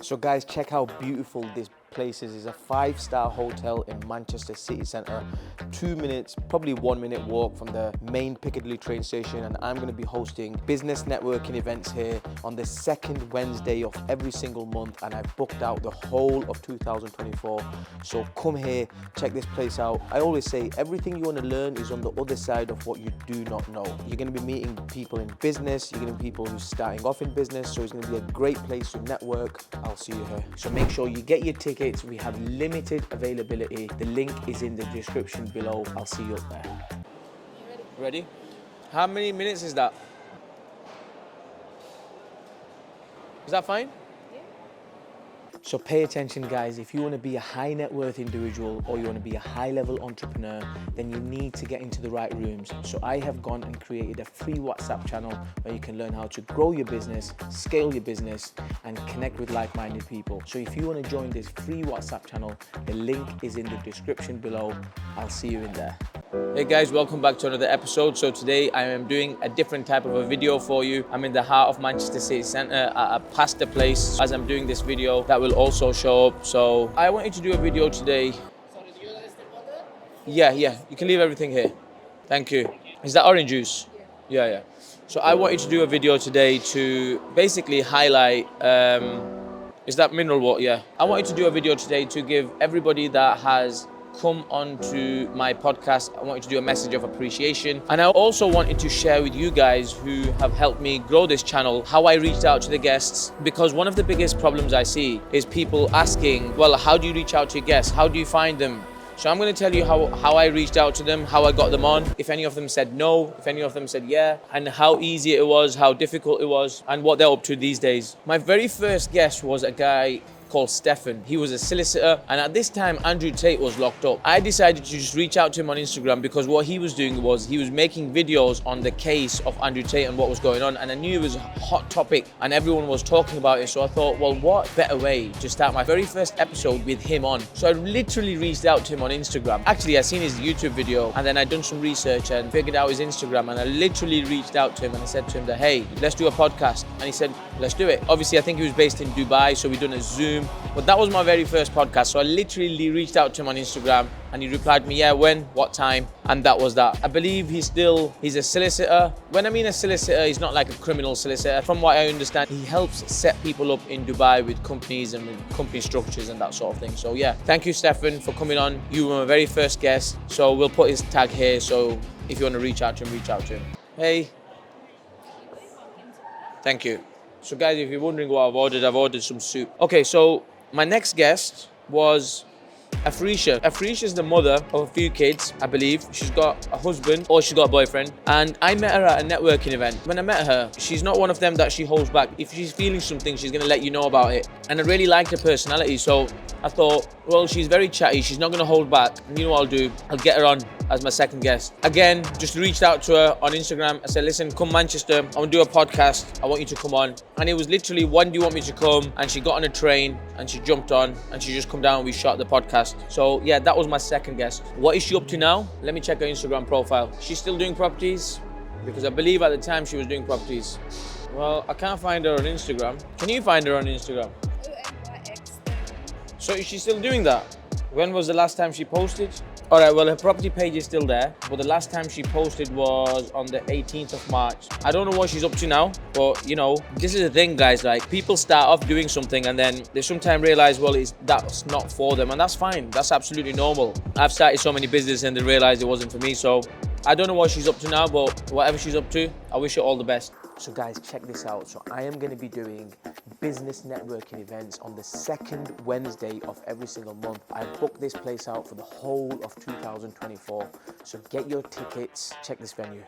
So guys, check how beautiful this place is. It's a 5-star hotel in Manchester city centre. 2 minutes, probably 1 minute walk from the main Piccadilly train station, and I'm going to be hosting business networking events here on the second Wednesday of every single month, and I've booked out the whole of 2024. So come here, check this place out. I always say everything you want to learn is on the other side of what you do not know. You're going to be meeting people in business, you're going to be people who's starting off in business, so it's going to be a great place to network. I'll see you here. So make sure you get your tickets. We have limited availability. The link is in the description below. I'll see you up there. Ready? How many minutes is that? Is that fine? So pay attention guys, if you want to be a high net worth individual or you want to be a high level entrepreneur, then you need to get into the right rooms. So I have gone and created a free WhatsApp channel where you can learn how to grow your business, scale your business, and connect with like-minded people. So if you want to join this free WhatsApp channel, the link is in the description below. I'll see you in there. Hey guys, welcome back to another episode. So today I am doing a different type of a video for you. I'm in the heart of Manchester city centre at a pasta place as I'm doing this video that will also show up. So I wanted to do a video today. Sorry, do you like step water? Yeah, you can leave everything here. Thank you. Is that orange juice? Yeah. So I wanted to do a video today to basically highlight, is that mineral water? Yeah. I wanted to do a video today to give everybody that has come onto my podcast. I wanted to do a message of appreciation, and I also wanted to share with you guys who have helped me grow this channel how I reached out to the guests, because one of the biggest problems I see is people asking, well, how do you reach out to your guests? How do you find them? So I'm going to tell you how I reached out to them, how I got them on, if any of them said no, if any of them said yeah, and how easy it was, how difficult it was, and what they're up to these days. My very first guest was a guy called Stephane. He was a solicitor, and at this time Andrew Tate was locked up. I decided to just reach out to him on Instagram because what he was doing was he was making videos on the case of Andrew Tate and what was going on, and I knew it was a hot topic and everyone was talking about it. So I thought, well, what better way to start my very first episode with him on? So I literally reached out to him on Instagram. Actually, I seen his YouTube video and then I done some research and figured out his Instagram, and I literally reached out to him and I said to him that, hey, let's do a podcast. And he said, let's do it. Obviously, I think he was based in Dubai, so we done a Zoom. But that was my very first podcast. So I literally reached out to him on Instagram and he replied to me, yeah, when, what time? And that was that. I believe he's a solicitor. When I mean a solicitor, he's not like a criminal solicitor. From what I understand, he helps set people up in Dubai with companies and with company structures and that sort of thing. So yeah, thank you, Stephane, for coming on. You were my very first guest. So we'll put his tag here. So if you want to reach out to him, reach out to him. Hey. Thank you. So guys, if you're wondering what I've ordered some soup. Okay, so my next guest was Afrisha. Afrisha is the mother of a few kids, I believe. She's got a husband or she's got a boyfriend. And I met her at a networking event. When I met her, she's not one of them that she holds back. If she's feeling something, she's gonna let you know about it. And I really liked her personality. So I thought, well, she's very chatty. She's not gonna hold back. And you know what I'll do? I'll get her on as my second guest. Again, just reached out to her on Instagram. I said, listen, come Manchester. I want to do a podcast. I want you to come on. And it was literally, when do you want me to come? And she got on a train and she jumped on and she just come down and we shot the podcast. So yeah, that was my second guest. What is she up to now? Let me check her Instagram profile. She's still doing properties? Because I believe at the time she was doing properties. Well, I can't find her on Instagram. Can you find her on Instagram? So is she still doing that? When was the last time she posted? All right, well, her property page is still there, but the last time she posted was on the 18th of March. I don't know what she's up to now, but you know, this is the thing, guys, like people start off doing something and then they sometimes realize, well, that's not for them, and that's fine. That's absolutely normal. I've started so many businesses and they realized it wasn't for me, so I don't know what she's up to now, but whatever she's up to, I wish her all the best. So guys, check this out. So I am going to be doing business networking events on the second Wednesday of every single month. I booked this place out for the whole of 2024. So get your tickets. Check this venue.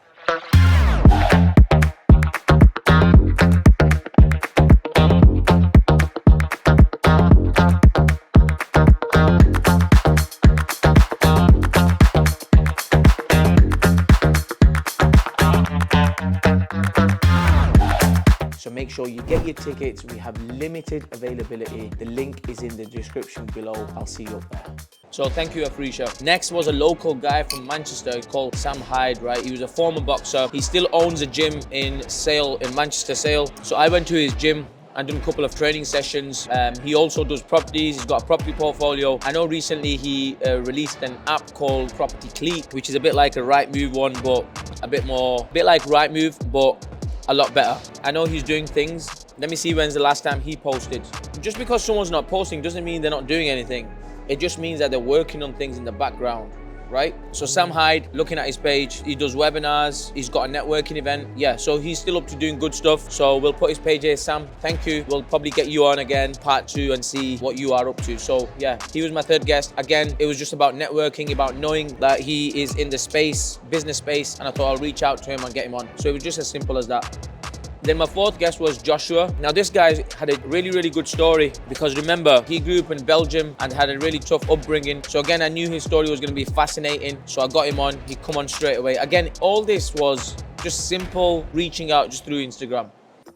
So make sure you get your tickets. We have limited availability. The link is in the description below. I'll see you up there. So thank you, Afrisha. Next was a local guy from Manchester called Sam Hyde, right? He was a former boxer. He still owns a gym in Sale, in Manchester Sale. So I went to his gym and done a couple of training sessions. He also does properties. He's got a property portfolio. I know recently he released an app called Property Clique, which is a bit like a Rightmove one, but a bit like Rightmove, but a lot better. I know he's doing things. Let me see when's the last time he posted. Just because someone's not posting doesn't mean they're not doing anything. It just means that they're working on things in the background, right? So Sam Hyde, looking at his page, he does webinars, he's got a networking event. Yeah, so he's still up to doing good stuff. So we'll put his page here. Sam, thank you. We'll probably get you on again, part 2, and see what you are up to. So yeah, he was my 3rd guest. Again, it was just about networking, about knowing that he is in the space, business space, and I thought I'll reach out to him and get him on. So it was just as simple as that. Then my 4th guest was Joshua. Now this guy had a really good story, because remember, he grew up in Belgium and had a really tough upbringing. So again, I knew his story was going to be fascinating. So I got him on. He come on straight away. Again, all this was just simple reaching out just through Instagram.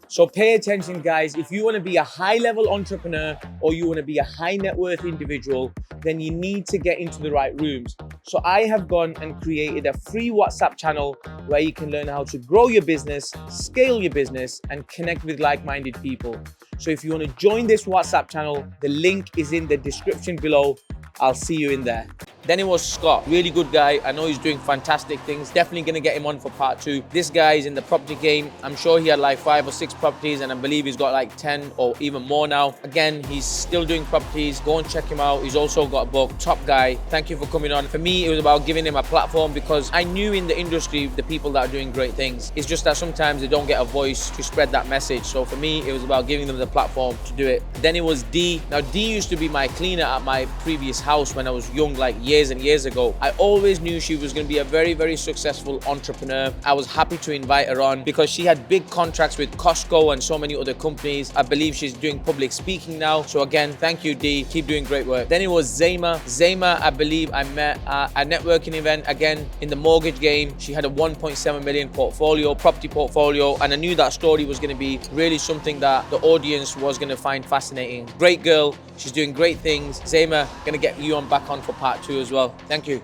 So pay attention, guys. If you want to be a high-level entrepreneur or you want to be a high-net-worth individual, then you need to get into the right rooms. So I have gone and created a free WhatsApp channel where you can learn how to grow your business, scale your business, and connect with like-minded people. So if you want to join this WhatsApp channel, the link is in the description below. I'll see you in there. Then it was Scott, really good guy. I know he's doing fantastic things. Definitely gonna get him on for part 2. This guy is in the property game. I'm sure he had like 5 or 6 properties, and I believe he's got like 10 or even more now. Again, he's still doing properties. Go and check him out. He's also got a book. Top guy. Thank you for coming on. For me, it was about giving him a platform, because I knew in the industry the people that are doing great things. It's just that sometimes they don't get a voice to spread that message. So for me, it was about giving them the platform to do it. Then it was D. Now D used to be my cleaner at my previous house when I was young, like years and years ago. I always knew she was going to be a very successful entrepreneur. I was happy to invite her on because she had big contracts with Costco and so many other companies. I believe she's doing public speaking now. So again, thank you, D. Keep doing great work. Then it was Zaima. Zaima, I believe I met at a networking event, again, in the mortgage game. She had a 1.7 million portfolio, property portfolio, and I knew that story was going to be really something that the audience was going to find fascinating. Great girl. She's doing great things. Zaima, going to get you on back on for part 2 as well. Thank you.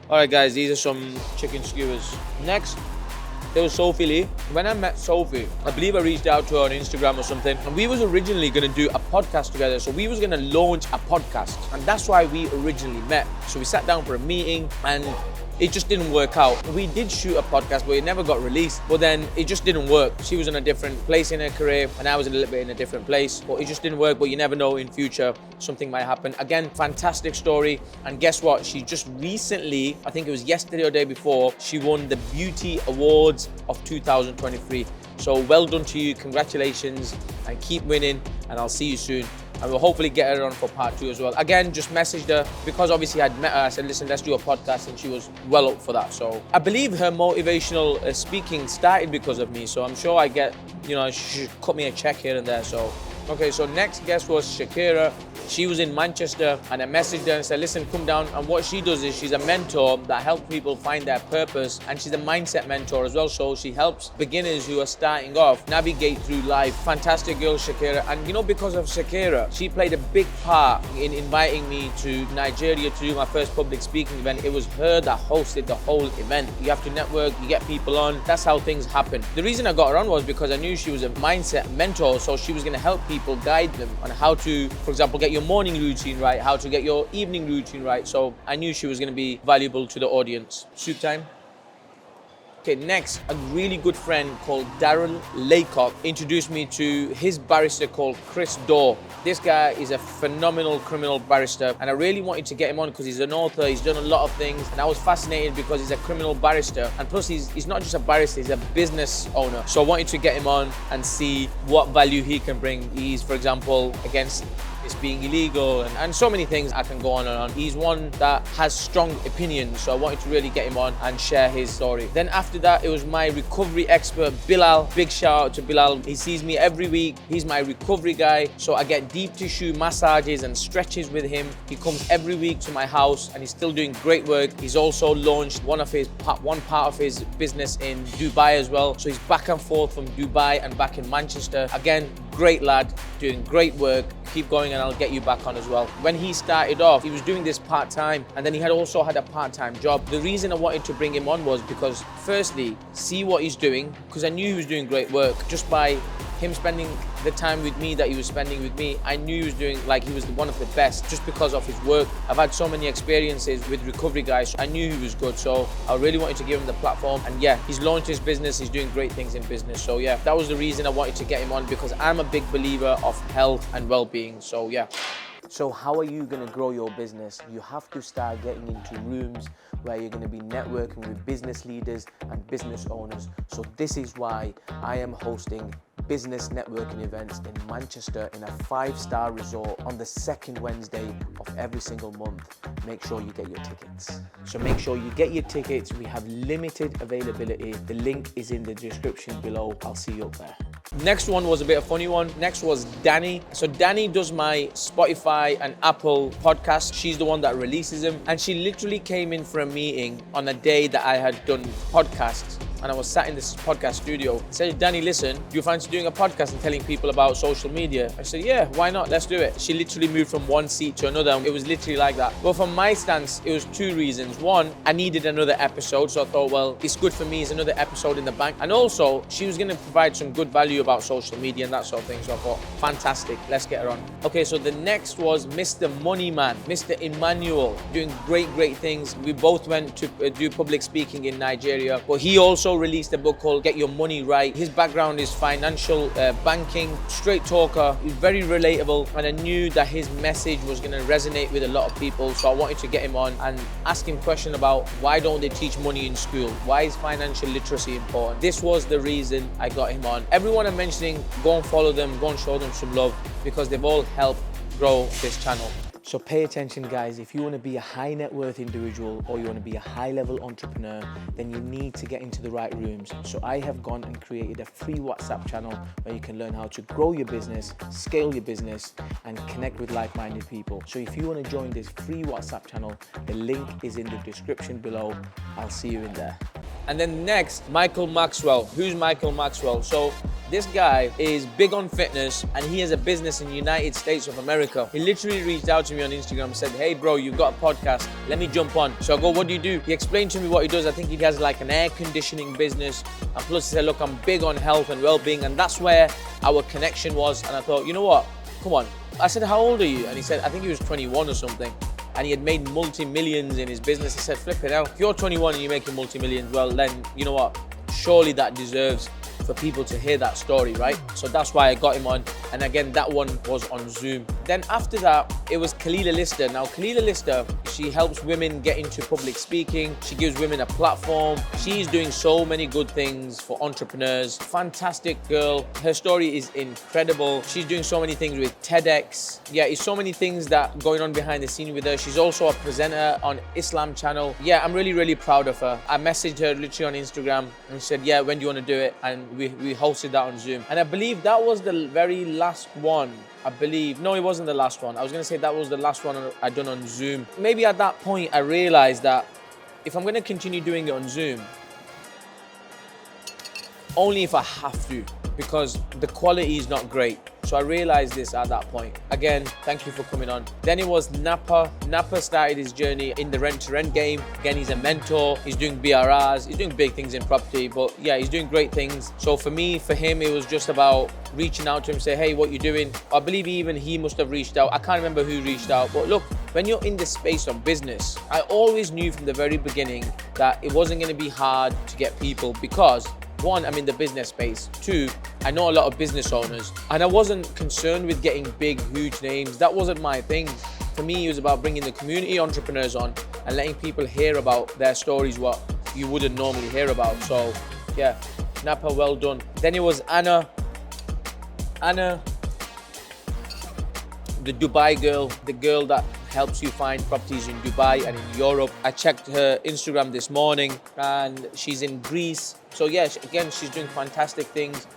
All right, guys, these are some chicken skewers. Next, there was Sophie Lee. When I met Sophie, I believe I reached out to her on Instagram or something, and we was originally going to do a podcast together. So we was going to launch a podcast, and that's why we originally met. So we sat down for a meeting, and it just didn't work out. We did shoot a podcast, but it never got released. But then it just didn't work. She was in a different place in her career, and I was a little bit in a different place. But it just didn't work. But you never know, in future, something might happen. Again, fantastic story. And guess what? She just recently, I think it was yesterday or day before, she won the Beauty Awards of 2023. So well done to you. Congratulations, and keep winning. And I'll see you soon. And we'll hopefully get her on for part 2 as well. Again, just messaged her because obviously I'd met her. I said, listen, let's do a podcast, and she was well up for that. So I believe her motivational speaking started because of me. So I'm sure I get, she should cut me a check here and there. So, okay, so next guest was Sakirat. She was in Manchester, and I messaged her and said, listen, come down. And what she does is she's a mentor that helps people find their purpose, and she's a mindset mentor as well. So she helps beginners who are starting off navigate through life. Fantastic girl, Sakirat. And because of Sakirat, she played a big part in inviting me to Nigeria to do my first public speaking event. It was her that hosted the whole event. You have to network, you get people on. That's how things happen. The reason I got her on was because I knew she was a mindset mentor. So she was going to help people, guide them on how to, for example, get your morning routine right, how to get your evening routine right. So I knew she was going to be valuable to the audience. Soup time. Okay, next, a really good friend called Darren Laycock introduced me to his barrister called Chris Dorr. This guy is a phenomenal criminal barrister, and I really wanted to get him on because he's an author, he's done a lot of things, and I was fascinated because he's a criminal barrister, and plus he's not just a barrister, he's a business owner. So I wanted to get him on and see what value he can bring. He's, for example, against it's being illegal and so many things. I can go on and on. He's one that has strong opinions, so I wanted to really get him on and share his story. Then after that, it was my recovery expert, Bilal. Big shout out to Bilal. He sees me every week. He's my recovery guy, so I get deep tissue massages and stretches with him. He comes every week to my house, and he's still doing great work. He's also launched one part of his business in Dubai as well, so he's back and forth from Dubai and back in Manchester. Again, great lad, doing great work. Keep going and I'll get you back on as well. When he started off, he was doing this part-time, and then he had also had a part-time job. The reason I wanted to bring him on was because, firstly, see what he's doing, because I knew he was doing great work just by him spending the time with me that he was spending with me, I knew he was doing, like, he was one of the best just because of his work. I've had so many experiences with recovery guys. I knew he was good, so I really wanted to give him the platform. And yeah, he's launched his business. He's doing great things in business. So yeah, that was the reason I wanted to get him on, because I'm a big believer of health and well-being. So yeah. So how are you going to grow your business? You have to start getting into rooms where you're going to be networking with business leaders and business owners. So this is why I am hosting business networking events in Manchester in a 5-star resort on the second Wednesday of every single month. Make sure you get your tickets. So make sure you get your tickets. We have limited availability. The link is in the description below. I'll see you up there. Next one was a bit of a funny one. Next was Dani. So Dani does my Spotify and Apple podcast. She's the one that releases them. And she literally came in for a meeting on a day that I had done podcasts. And I was sat in this podcast studio. I said, Dani, listen, do you fancy doing a podcast and telling people about social media? I said, yeah, why not? Let's do it. She literally moved from one seat to another. It was literally like that. But from my stance, it was 2 reasons. One, I needed another episode. So I thought, well, it's good for me. It's another episode in the bank. And also, she was going to provide some good value about social media and that sort of thing. So I thought, fantastic, let's get her on. Okay, so the next was Mr. Money Man, Mr. Emmanuel, doing great things. We both went to do public speaking in Nigeria. But he also released a book called Get Your Money Right. His background is financial banking, straight talker. He's very relatable, and I knew that his message was going to resonate with a lot of people. So I wanted to get him on and ask him questions about why don't they teach money in school? Why is financial literacy important? This was the reason I got him on. Everyone I'm mentioning, go and follow them, go and show them some love, because they've all helped grow this channel. So pay attention, guys. If you want to be a high net worth individual or you want to be a high level entrepreneur, then you need to get into the right rooms. So I have gone and created a free WhatsApp channel where you can learn how to grow your business, scale your business, and connect with like-minded people. So if you want to join this free WhatsApp channel, the link is in the description below. I'll see you in there. And then next, Michael Maxwell. Who's Michael Maxwell? So this guy is big on fitness and he has a business in the United States of America. He literally reached out to me on Instagram and said, hey bro, you've got a podcast, let me jump on. So I go, what do you do? He explained to me what he does. I think he has like an air conditioning business. And plus he said, look, I'm big on health and well-being. And that's where our connection was. And I thought, you know what? Come on. I said, how old are you? And he said, I think he was 21 or something. And he had made multi-millions in his business. I said, flip it out. If you're 21 and you're making multi-millions, well then, you know what? Surely that deserves for people to hear that story, right? So that's why I got him on. And again, that one was on Zoom. Then after that, it was Khalila Lister. Now, Khalila Lister, she helps women get into public speaking. She gives women a platform. She's doing so many good things for entrepreneurs. Fantastic girl. Her story is incredible. She's doing so many things with TEDx. Yeah, it's so many things that going on behind the scene with her. She's also a presenter on Islam channel. Yeah, I'm really proud of her. I messaged her literally on Instagram and said, yeah, when do you want to do it? And we hosted that on Zoom. And I believe that was the very last one. I believe, no, it wasn't the last one. I was gonna say that was the last one I'd done on Zoom. Maybe at that point, I realized that if I'm gonna continue doing it on Zoom, only if I have to, because the quality is not great. So I realized this at that point. Again, thank you for coming on. Then it was Nappa. Nappa started his journey in the rent-to-rent game. Again, he's a mentor. He's doing BRRs. He's doing big things in property, but yeah, he's doing great things. So for me, for him, it was just about reaching out to him, say, hey, what you doing? I believe even he must have reached out. I can't remember who reached out, but look, when you're in the space of business, I always knew from the very beginning that it wasn't gonna be hard to get people because one, I'm in the business space. Two, I know a lot of business owners and I wasn't concerned with getting big, huge names. That wasn't my thing. For me, it was about bringing the community entrepreneurs on and letting people hear about their stories, what you wouldn't normally hear about. So yeah, Nappa, well done. Then it was Anna, the Dubai girl, the girl that helps you find properties in Dubai and in Europe. I checked her Instagram this morning and she's in Greece. So yeah, again, she's doing fantastic things.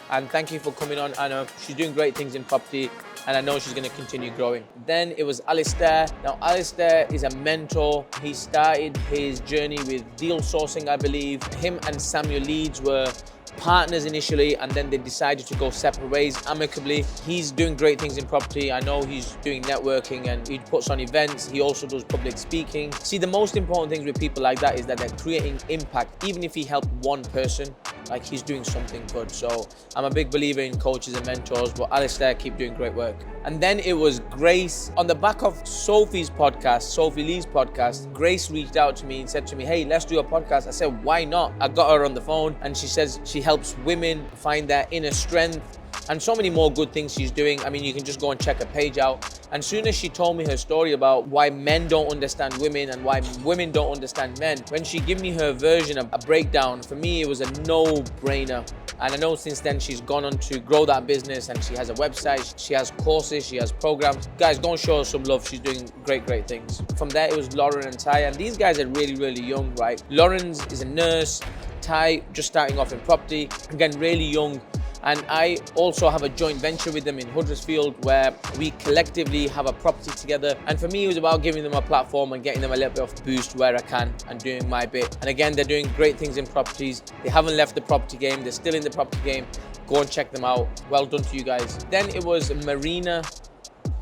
And thank you for coming on, Anna. She's doing great things in property and I know she's gonna continue growing. Then it was Alasdair. Now Alasdair is a mentor. He started his journey with deal sourcing, I believe. Him and Samuel Leeds were partners initially and then they decided to go separate ways amicably. He's doing great things in property. I know he's doing networking and he puts on events. He also does public speaking. See, the most important things with people like that is that they're creating impact. Even if he helped one person, like he's doing something good. So I'm a big believer in coaches and mentors, but Alasdair, keep doing great work. And then it was Grace. On the back of Sophie's podcast, Sophie Lee's podcast, Grace reached out to me and said to me, hey, let's do a podcast. I said, why not? I got her on the phone and she says she helps women find their inner strength and so many more good things she's doing. I mean, you can just go and check her page out. And soon as she told me her story about why men don't understand women and why women don't understand men, when she gave me her version of a breakdown, for me, it was a no-brainer. And I know since then she's gone on to grow that business and she has a website, she has courses, she has programs. Guys, go and show her some love. She's doing great, great things. From there, it was Lauren and Ty. And these guys are really, really young, right? Laurence is a nurse. Ty just starting off in property. Again, really young. And I also have a joint venture with them in Huddersfield where we collectively have a property together. And for me, it was about giving them a platform and getting them a little bit of boost where I can and doing my bit. And again, they're doing great things in properties. They haven't left the property game. They're still in the property game. Go and check them out. Well done to you guys. Then it was Marina.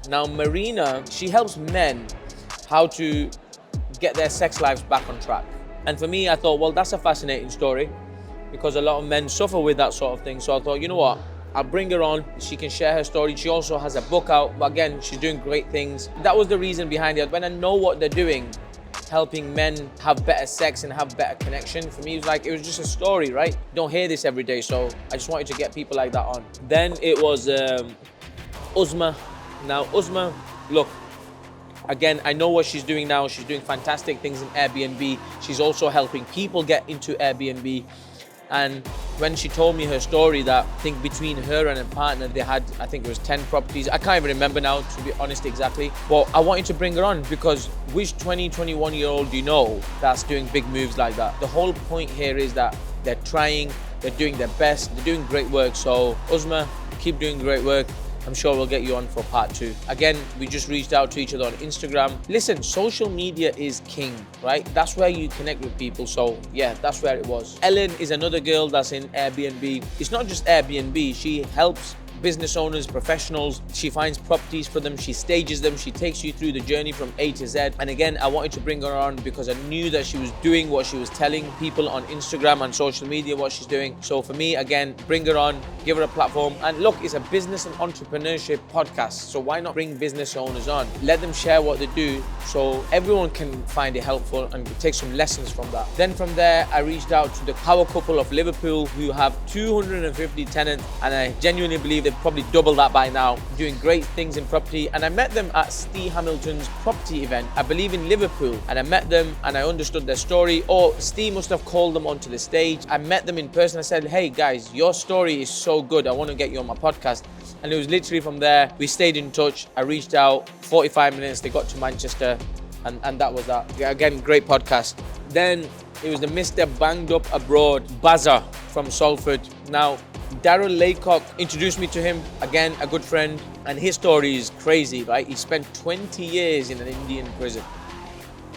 Now, Marina, she helps men how to get their sex lives back on track. And for me, I thought, well, that's a fascinating story, because a lot of men suffer with that sort of thing. So I thought, you know what, I'll bring her on. She can share her story. She also has a book out, but again, she's doing great things. That was the reason behind it. When I know what they're doing, helping men have better sex and have better connection, for me, it was just a story, right? You don't hear this every day, so I just wanted to get people like that on. Then it was Uzma. Now, Uzma, look, again, I know what she's doing now. She's doing fantastic things in Airbnb. She's also helping people get into Airbnb. And when she told me her story, that I think between her and her partner, they had, I think it was 10 properties. I can't even remember now, to be honest, exactly. But I wanted to bring her on because which 20, 21-year-old do you know that's doing big moves like that? The whole point here is that they're trying, they're doing their best, they're doing great work. So Uzma, keep doing great work. I'm sure we'll get you on for part 2. Again, we just reached out to each other on Instagram. Listen, social media is king, right? That's where you connect with people. So yeah, that's where it was. Ellen is another girl that's in Airbnb. It's not just Airbnb. She helps business owners, professionals. She finds properties for them. She stages them. She takes you through the journey from A to Z. And again, I wanted to bring her on because I knew that she was doing what she was telling people on Instagram and social media, what she's doing. So for me, again, bring her on, give her a platform. And look, it's a business and entrepreneurship podcast. So why not bring business owners on? Let them share what they do so everyone can find it helpful and take some lessons from that. Then from there, I reached out to the power couple of Liverpool who have 250 tenants. And I genuinely believe they've probably doubled that by now, doing great things in property. And I met them at Steve Hamilton's property event, I believe in Liverpool. And I met them and I understood their story, or Steve must have called them onto the stage. I met them in person. I said, hey guys, your story is so good. I want to get you on my podcast. And it was literally from there, we stayed in touch. I reached out, 45 minutes, they got to Manchester, and that was that. Again, great podcast. Then it was the Mr. Banged Up Abroad, Bazza from Salford. Now, Darren Laycock introduced me to him, again, a good friend, and his story is crazy, right? He spent 20 years in an Indian prison.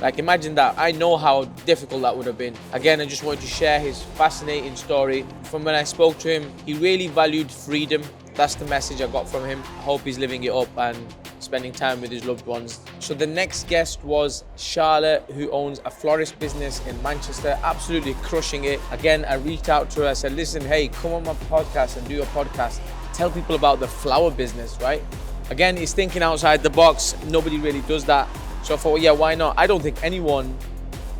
Like, imagine that. I know how difficult that would have been. Again, I just wanted to share his fascinating story. From when I spoke to him, he really valued freedom. That's the message I got from him. I hope he's living it up and spending time with his loved ones. So the next guest was Charlotte, who owns a florist business in Manchester, absolutely crushing it. Again, I reached out to her. I said, listen, hey, come on my podcast and do a podcast. Tell people about the flower business, right? Again, he's thinking outside the box. Nobody really does that. So I thought, yeah, why not? I don't think anyone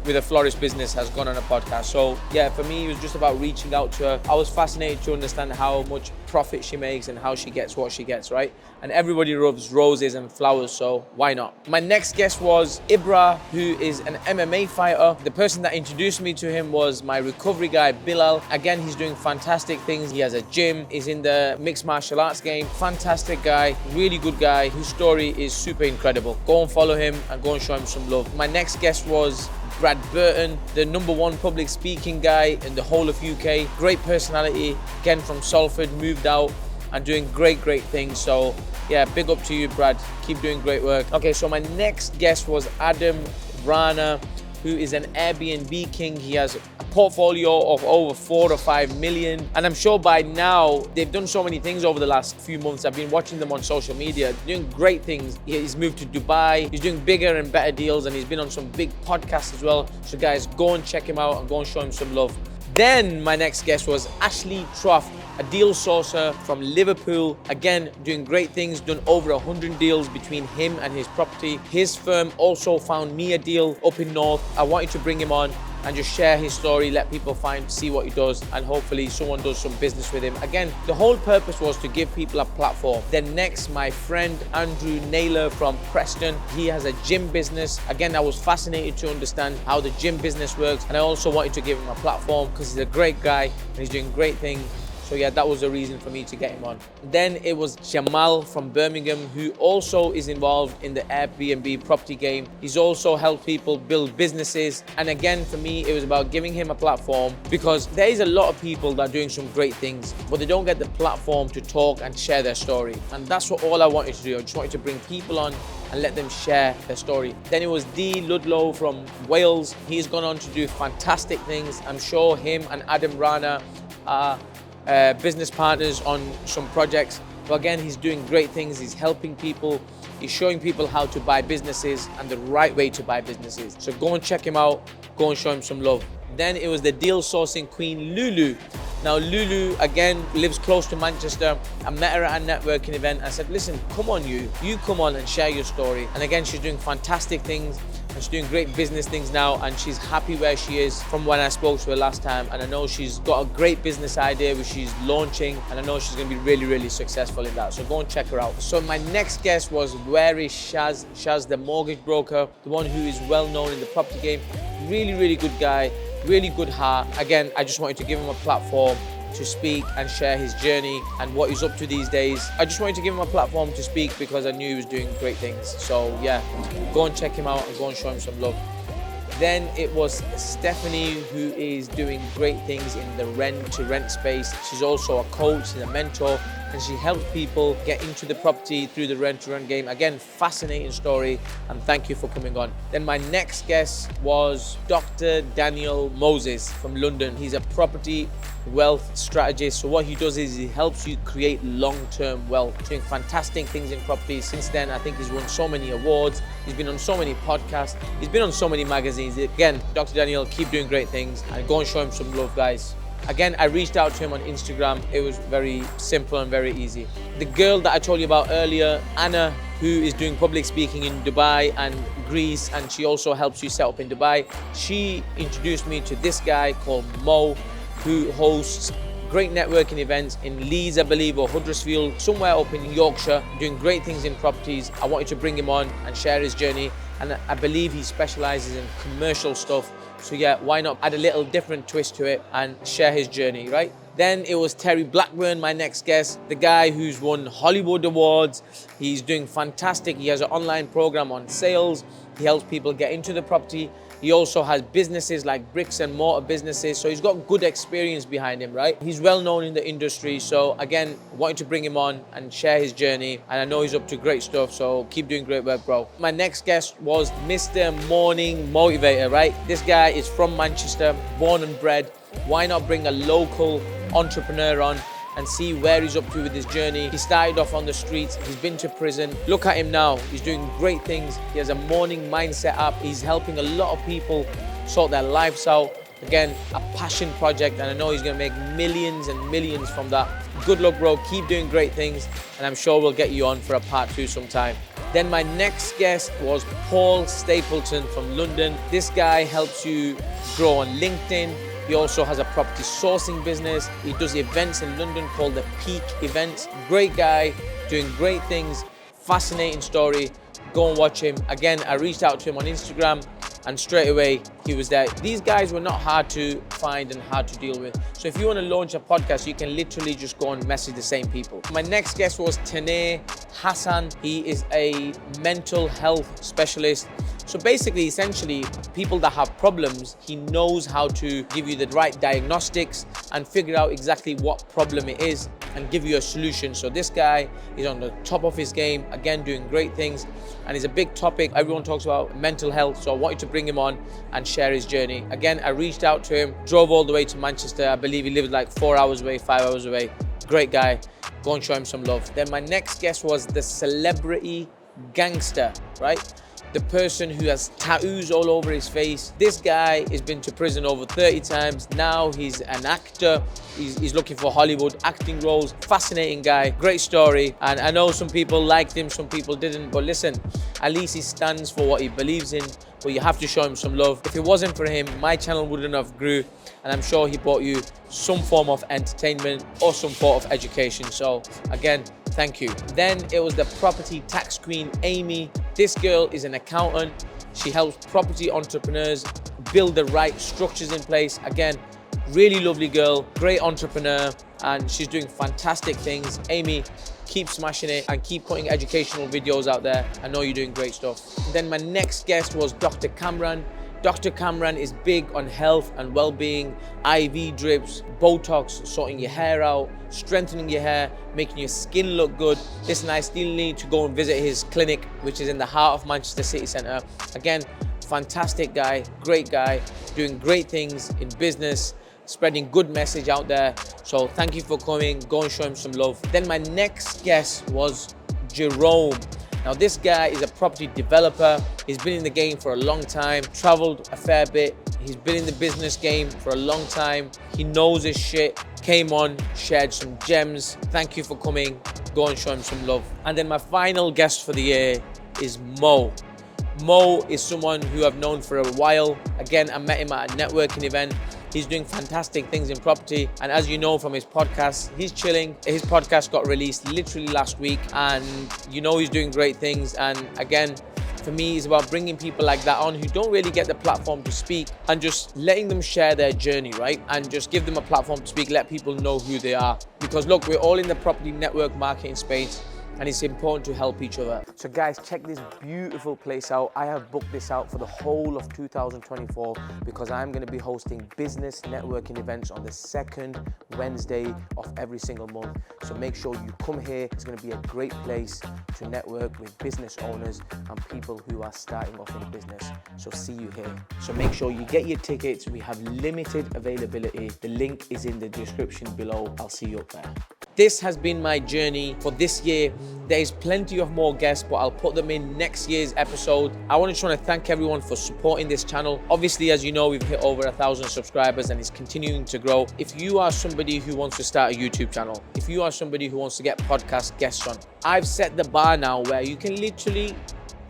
with a florist business has gone on a podcast. So yeah, for me, it was just about reaching out to her. I was fascinated to understand how much profit she makes and how she gets what she gets, right? And everybody loves roses and flowers, so why not? My next guest was Ibra, who is an MMA fighter. The person that introduced me to him was my recovery guy, Bilal. Again, he's doing fantastic things. He has a gym, he's in the mixed martial arts game. Fantastic guy, really good guy, whose story is super incredible. Go and follow him and go and show him some love. My next guest was Brad Burton, the #1 public speaking guy in the whole of UK. Great personality, again from Salford, moved out and doing great things. So yeah, big up to you, Brad. Keep doing great work. Okay, so my next guest was Adam Rana, who is an Airbnb king. He has a portfolio of over 4 or 5 million. And I'm sure by now, they've done so many things over the last few months. I've been watching them on social media, doing great things. He's moved to Dubai. He's doing bigger and better deals, and he's been on some big podcasts as well. So guys, go and check him out and go and show him some love. Then my next guest was Ashley Toft, a deal sourcer from Liverpool. Again, doing great things, done over 100 deals between him and his property. His firm also found me a deal up in North. I wanted to bring him on and just share his story, let people see what he does, and hopefully someone does some business with him. Again, the whole purpose was to give people a platform. Then next, my friend Andrew Naylor from Preston. He has a gym business. Again, I was fascinated to understand how the gym business works, and I also wanted to give him a platform because he's a great guy and he's doing great things. So yeah, that was the reason for me to get him on. Then it was Jamal from Birmingham, who also is involved in the Airbnb property game. He's also helped people build businesses. And again, for me, it was about giving him a platform because there is a lot of people that are doing some great things, but they don't get the platform to talk and share their story. And that's what all I wanted to do. I just wanted to bring people on and let them share their story. Then it was D. Loulou from Wales. He's gone on to do fantastic things. I'm sure him and Adam Rana are business partners on some projects. But again, he's doing great things. He's helping people. He's showing people how to buy businesses and the right way to buy businesses. So go and check him out. Go and show him some love. Then it was the deal sourcing queen, Loulou. Now, Loulou, again, lives close to Manchester. I met her at a networking event. I said, listen, come on, you come on and share your story. And again, she's doing fantastic things. And she's doing great business things now, and she's happy where she is from when I spoke to her last time. And I know she's got a great business idea which she's launching, and I know she's going to be really, really successful in that. So go and check her out. So my next guest was, where is Shaz? Shaz, the mortgage broker, the one who is well known in the property game. Really, really good guy, really good heart. Again, I just wanted to give him a platform to speak and share his journey and what he's up to these days. I just wanted to give him a platform to speak because I knew he was doing great things. So yeah, go and check him out and go and show him some love. Then it was Stephane, who is doing great things in the rent-to-rent space. She's also a coach and a mentor, and she helps people get into the property through the rent-to-rent game. Again, fascinating story, and thank you for coming on. Then my next guest was Dr. Daniel Moses from London. He's a property wealth strategist. So what he does is he helps you create long-term wealth, doing fantastic things in property. Since then, I think he's won so many awards. He's been on so many podcasts. He's been on so many magazines. Again, Dr. Daniel, keep doing great things and go and show him some love, guys. Again, I reached out to him on Instagram. It was very simple and very easy. The girl that I told you about earlier, Anna, who is doing public speaking in Dubai and Greece, and she also helps you set up in Dubai. She introduced me to this guy called Mo, who hosts great networking events in Leeds, I believe, or Huddersfield, somewhere up in Yorkshire, doing great things in properties. I wanted to bring him on and share his journey, and I believe he specializes in commercial stuff. So yeah, why not add a little different twist to it and share his journey, right? Then it was Terry Blackburn, my next guest, the guy who's won Hollywood awards. He's doing fantastic. He has an online program on sales. He helps people get into the property. He also has businesses like bricks and mortar businesses. So he's got good experience behind him, right? He's well known in the industry. So again, wanted to bring him on and share his journey. And I know he's up to great stuff. So keep doing great work, bro. My next guest was Mr. Morning Motivator, right? This guy is from Manchester, born and bred. Why not bring a local entrepreneur on and see where he's up to with his journey? He started off on the streets, he's been to prison. Look at him now, he's doing great things. He has a morning mindset app. He's helping a lot of people sort their lives out. Again, a passion project, and I know he's gonna make millions and millions from that. Good luck, bro, keep doing great things, and I'm sure we'll get you on for a part 2 sometime. Then my next guest was Paul Stapleton from London. This guy helps you grow on LinkedIn. He also has a property sourcing business. He does events in London called the Peak Events. Great guy, doing great things, fascinating story. Go and watch him. Again, I reached out to him on Instagram and straight away he was there. These guys were not hard to find and hard to deal with. So if you want to launch a podcast, you can literally just go and message the same people. My next guest was Tanay Hassan. He is a mental health specialist. So basically, essentially, people that have problems, he knows how to give you the right diagnostics and figure out exactly what problem it is and give you a solution. So this guy is on the top of his game, again, doing great things. And it's a big topic. Everyone talks about mental health. So I wanted to bring him on and share his journey. Again, I reached out to him, drove all the way to Manchester. I believe he lived like 4 hours away, 5 hours away. Great guy. Go and show him some love. Then my next guest was the celebrity gangster, right? the person who has tattoos all over his face. This guy has been to prison over 30 times. Now he's an actor. He's looking for Hollywood acting roles. Fascinating guy, great story. And I know some people liked him, some people didn't. But listen, at least he stands for what he believes in. But you have to show him some love. If it wasn't for him, my channel wouldn't have grew. And I'm sure he brought you some form of entertainment or some form of education. So again, thank you. Then it was the property tax queen, Amy. This girl is an accountant. She helps property entrepreneurs build the right structures in place. Again, really lovely girl, great entrepreneur, and she's doing fantastic things. Amy, keep smashing it and keep putting educational videos out there. I know you're doing great stuff. Then my next guest was Dr. Kamran. Dr. Kamran is big on health and well-being, IV drips, Botox, sorting your hair out, strengthening your hair, making your skin look good. Listen, I still need to go and visit his clinic, which is in the heart of Manchester City Centre. Again, fantastic guy, great guy, doing great things in business, spreading good message out there. So thank you for coming. Go and show him some love. Then my next guest was Jarome. Now this guy is a property developer. He's been in the game for a long time, traveled a fair bit. He's been in the business game for a long time. He knows his shit. Came on, shared some gems. Thank you for coming. Go and show him some love. And then my final guest for the year is Mo. Mo is someone who I've known for a while. Again, I met him at a networking event. He's doing fantastic things in property. And as you know from his podcast, he's chilling. His podcast got released literally last week. And you know he's doing great things. And again, for me, it's about bringing people like that on who don't really get the platform to speak and just letting them share their journey, right? And just give them a platform to speak, let people know who they are. Because look, we're all in the property network marketing space, and it's important to help each other. So guys, check this beautiful place out. I have booked this out for the whole of 2024 because I'm gonna be hosting business networking events on the second Wednesday of every single month. So make sure you come here. It's gonna be a great place to network with business owners and people who are starting off in a business. So see you here. So make sure you get your tickets. We have limited availability. The link is in the description below. I'll see you up there. This has been my journey for this year. There is plenty of more guests, but I'll put them in next year's episode. I want to thank everyone for supporting this channel. Obviously, as you know, we've hit over 1,000 subscribers and it's continuing to grow. If you are somebody who wants to start a YouTube channel, if you are somebody who wants to get podcast guests on, I've set the bar now where you can literally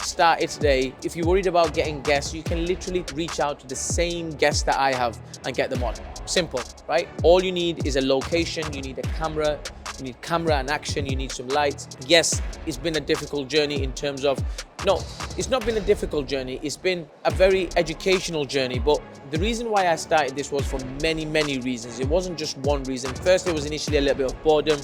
start it today. If you're worried about getting guests, you can literally reach out to the same guests that I have and get them on. Simple, right? All you need is a location, you need a camera, you need camera and action, you need some lights. Yes, it's been a difficult journey in terms of, no, it's not been a difficult journey. It's been a very educational journey. But the reason why I started this was for many, many reasons. It wasn't just one reason. First, it was initially a little bit of boredom.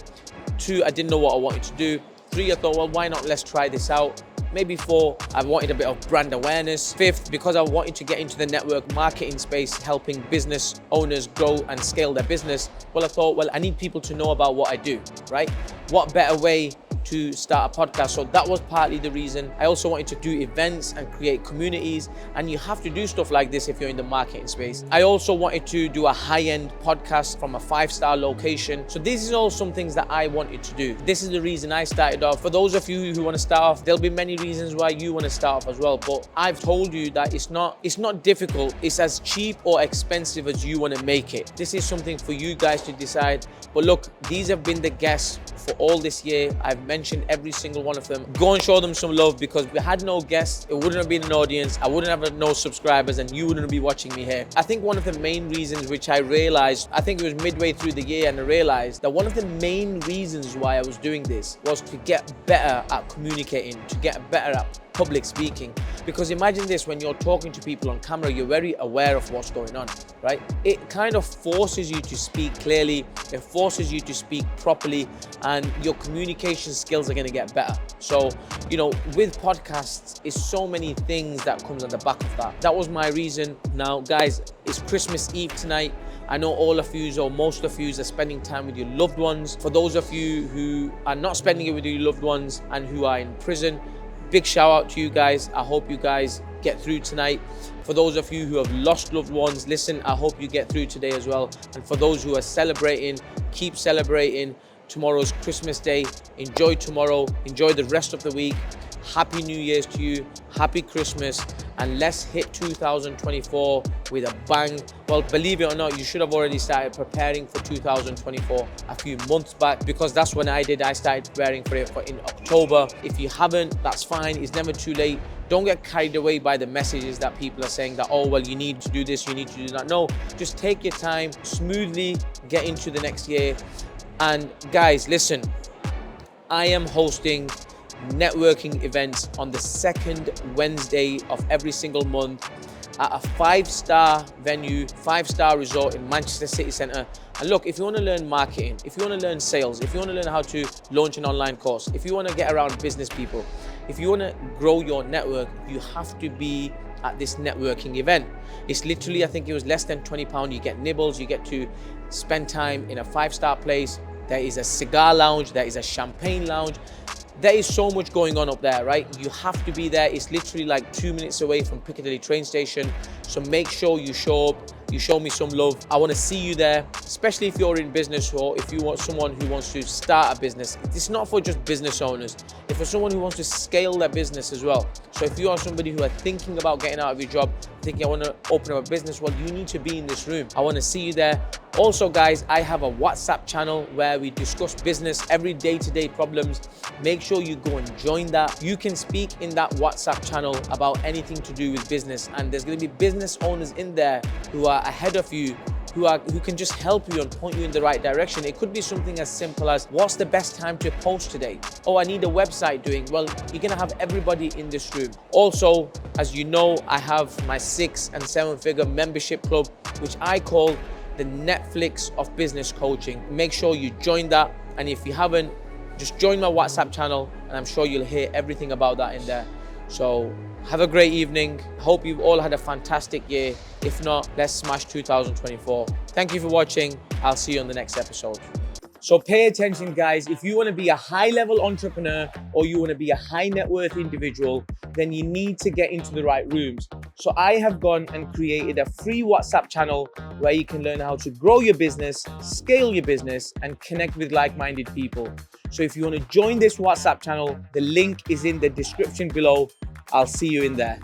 2, I didn't know what I wanted to do. 3, I thought, well, why not? Let's try this out. Maybe 4, I wanted a bit of brand awareness. 5th, because I wanted to get into the network marketing space, helping business owners grow and scale their business. Well, I thought, well, I need people to know about what I do, right? What better way to start a podcast? So that was partly the reason. I also wanted to do events and create communities, and you have to do stuff like this if you're in the marketing space. I also wanted to do a high-end podcast from a 5-star location. So these are all some things that I wanted to do. This is the reason I started off. For those of you who want to start off, there'll be many reasons why you want to start off as well, but I've told you that it's not difficult. It's as cheap or expensive as you want to make it. This is something for you guys to decide. But look, these have been the guests for all this year. I've mentioned every single one of them. Go and show them some love, because if we had no guests, it wouldn't have been an audience. I wouldn't have no subscribers, and you wouldn't be watching me here. I think one of the main reasons which I realized, I think it was midway through the year, and I realized that one of the main reasons why I was doing this was to get better at communicating, to get better at public speaking. Because imagine this, when you're talking to people on camera, you're very aware of what's going on, right? It kind of forces you to speak clearly, it forces you to speak properly, and your communication skills are going to get better. So, you know, with podcasts, it's so many things that comes on the back of that. That was my reason. Now, guys, it's Christmas Eve tonight. I know all of you, or most of you, are spending time with your loved ones. For those of you who are not spending it with your loved ones and who are in prison, big shout out to you guys. I hope you guys get through tonight. For those of you who have lost loved ones, listen, I hope you get through today as well. And for those who are celebrating, keep celebrating. Tomorrow's Christmas Day. Enjoy tomorrow. Enjoy the rest of the week. Happy New Year's to you, happy Christmas, and let's hit 2024 with a bang. Well, believe it or not, you should have already started preparing for 2024 a few months back, because that's when I did. I started preparing for it in October. If you haven't, that's fine. It's never too late. Don't get carried away by the messages that people are saying that, oh, well, you need to do this, you need to do that. No, just take your time, smoothly get into the next year. And guys, listen, I am hosting networking events on the second Wednesday of every single month at a 5-star venue, 5-star resort in Manchester City Centre. And look, if you want to learn marketing, if you want to learn sales, if you want to learn how to launch an online course, if you want to get around business people, if you want to grow your network, you have to be at this networking event. It's literally, I think it was less than £20. You get nibbles, you get to spend time in a 5-star place. There is a cigar lounge, there is a champagne lounge. There is so much going on up there, right? You have to be there. It's literally like 2 minutes away from Piccadilly train station. So make sure you show up, you show me some love. I want to see you there, especially if you're in business or if you want someone who wants to start a business. It's not for just business owners. It's for someone who wants to scale their business as well. So if you are somebody who are thinking about getting out of your job, thinking I want to open up a business, well, you need to be in this room. I want to see you there. Also, guys, I have a WhatsApp channel where we discuss business, every day-to-day problems. Make sure you go and join that. You can speak in that WhatsApp channel about anything to do with business, and there's going to be business owners in there who are ahead of you, who can just help you and point you in the right direction. It could be something as simple as, what's the best time to post today? Oh, I need a website doing. Well, you're gonna have everybody in this room. Also, as you know, I have my 6- and 7-figure membership club, which I call the Netflix of business coaching. Make sure you join that. And if you haven't, just join my WhatsApp channel, and I'm sure you'll hear everything about that in there. So have a great evening. Hope you've all had a fantastic year. If not, let's smash 2024. Thank you for watching. I'll see you on the next episode. So pay attention, guys. If you want to be a high-level entrepreneur or you want to be a high net worth individual, then you need to get into the right rooms. So I have gone and created a free WhatsApp channel where you can learn how to grow your business, scale your business, and connect with like-minded people. So if you want to join this WhatsApp channel, the link is in the description below. I'll see you in there.